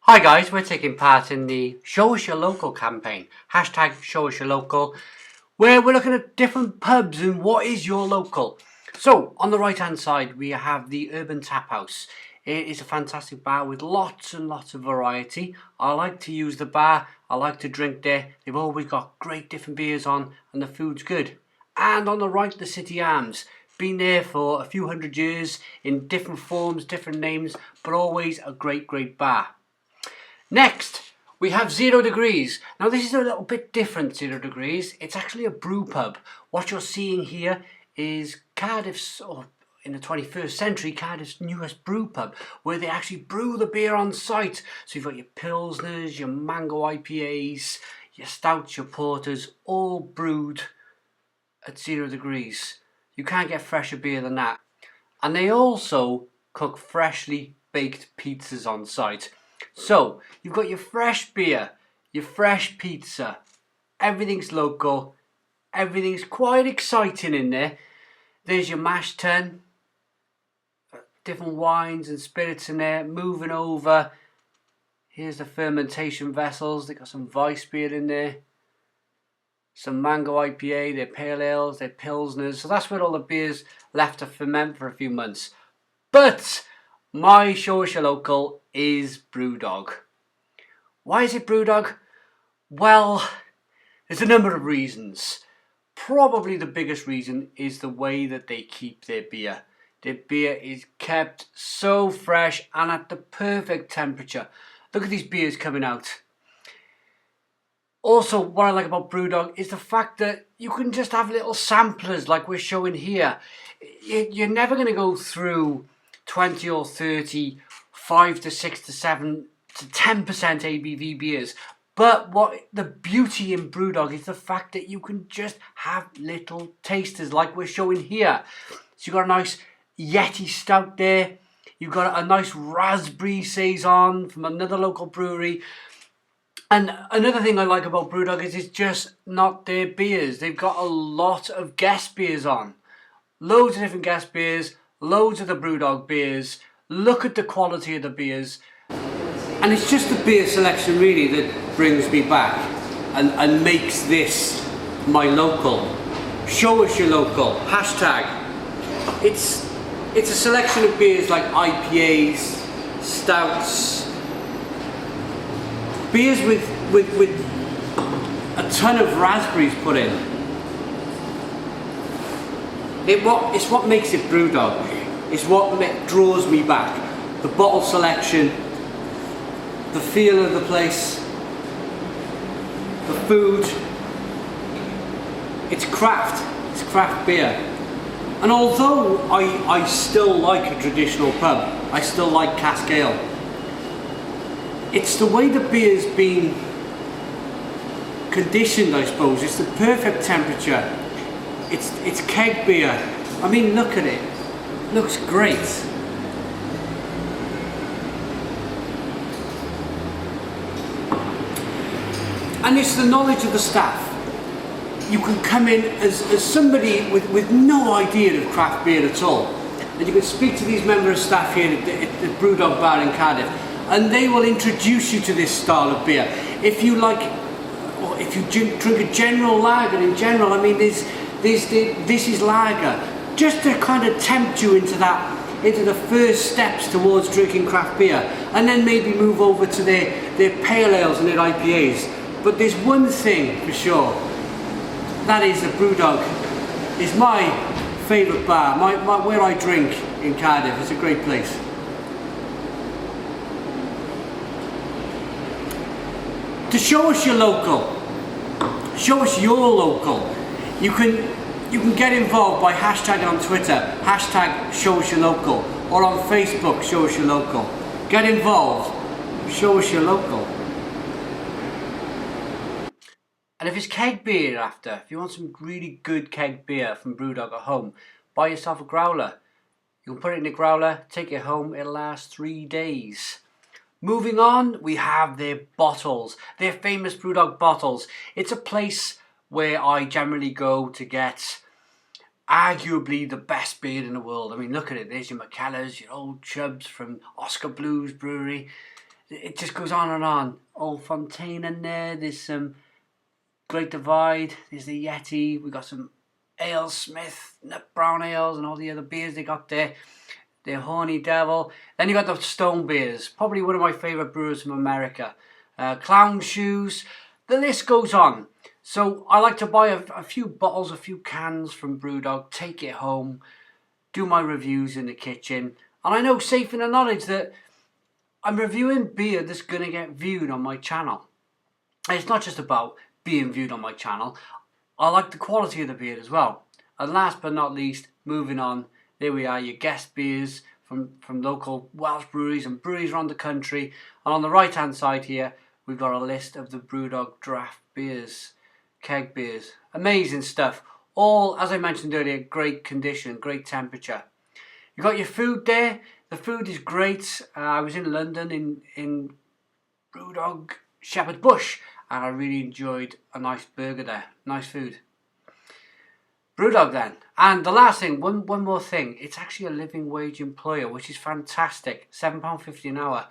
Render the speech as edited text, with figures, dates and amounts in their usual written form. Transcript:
Hi guys, we're taking part in the Show Us Your Local campaign, hashtag Show Us Your Local, where we're looking at different pubs and what is your local. So, on the right hand side we have the Urban Tap House. It is a fantastic bar with lots and lots of variety. I like to use the bar, I like to drink there. They've always got great different beers on and the food's good. And on the right, the City Arms. Been there for a few hundred years in different forms, different names, but always a great bar. Next, we have 0 Degrees. Now this is a little bit different, 0 Degrees. It's actually a brew pub. What you're seeing here is Cardiff's, or in the 21st century, Cardiff's newest brew pub, where they actually brew the beer on site. So you've got your Pilsners, your Mango IPAs, your Stouts, your Porters, all brewed at 0 Degrees. You can't get fresher beer than that. And they also cook freshly baked pizzas on site. So, you've got your fresh beer, your fresh pizza, everything's local, everything's quite exciting in there. There's your mash tun, different wines and spirits in there, moving over. Here's the fermentation vessels, they've got some Weiss beer in there, some Mango IPA, their pale ales, their Pilsners. So that's where all the beers left to ferment for a few months. But my Show Us Your Local is Brewdog. Why is it Brewdog? Well, there's a number of reasons. Probably the biggest reason is the way that they keep their beer. Their beer is kept so fresh and at the perfect temperature. Look at these beers coming out. Also, what I like about Brewdog is the fact that you can just have little samplers like we're showing here. You're never going to go through 20 or 30, 5 to 6 to 7 to 10% ABV beers. But what the beauty in Brewdog is the fact that you can just have little tasters like we're showing here. So you've got a nice Yeti Stout there. You've got a nice Raspberry Saison from another local brewery. And another thing I like about Brewdog is it's just not their beers. They've got a lot of guest beers on. Loads of different guest beers, loads of the Brewdog beers. Look at the quality of the beers. And it's just the beer selection really that brings me back and makes this my local. Show Us Your Local, hashtag. It's a selection of beers like IPAs, stouts, beers with a ton of raspberries put in. It's what makes it Brewdog. It's what draws me back. The bottle selection, the feel of the place, the food. It's craft beer. And although I still like a traditional pub, I still like cask ale, it's the way the beer's been conditioned, I suppose. It's the perfect temperature. It's keg beer. I mean, look at it. Looks great. And it's the knowledge of the staff. You can come in as somebody with no idea of craft beer at all. And you can speak to these members of staff here at the Brewdog Bar in Cardiff, and they will introduce you to this style of beer. If you like, or if you drink a general lager in general, I mean, this is lager, just to kind of tempt you into the first steps towards drinking craft beer, and then maybe move over to their pale ales and their IPAs. But there's one thing for sure, that is that Brewdog is my favourite bar, where I drink in Cardiff. It's a great place. To show us your local, show us your local, you can get involved by hashtagging on Twitter, hashtag Show Us Your Local, or on Facebook, Show Us Your Local. Get involved, show us your local. And if it's keg beer you're after, if you want some really good keg beer from Brewdog at home, buy yourself a growler. You can put it in a growler, take it home, it'll last 3 days. Moving on, we have their bottles, their famous Brewdog bottles. It's a place where I generally go to get arguably the best beer in the world. I mean, look at it. There's your Mackellar's, your Old Chubs from Oscar Blues Brewery. it just goes on and on. Old Fontaine in there. There's some Great Divide. There's the Yeti. We got some AleSmith, Nut Brown Ales, and all the other beers they got there. The Horny Devil. Then you got the Stone beers. Probably one of my favourite brewers from America. Clown Shoes. The list goes on. So I like to buy a few bottles, a few cans from Brewdog, take it home, do my reviews in the kitchen. And I know safe in the knowledge that I'm reviewing beer that's going to get viewed on my channel. And it's not just about being viewed on my channel. I like the quality of the beer as well. And last but not least, moving on, there we are, your guest beers from local Welsh breweries and breweries around the country. And on the right hand side here, we've got a list of the Brewdog draft beers, keg beers. Amazing stuff. All, as I mentioned earlier, great condition, great temperature. You got your food there. The food is great. I was in London in Brewdog Shepherd's Bush, and I really enjoyed a nice burger there. Nice food. Brewdog then. And the last thing, one more thing. It's actually a living wage employer, which is fantastic. £7.50 an hour.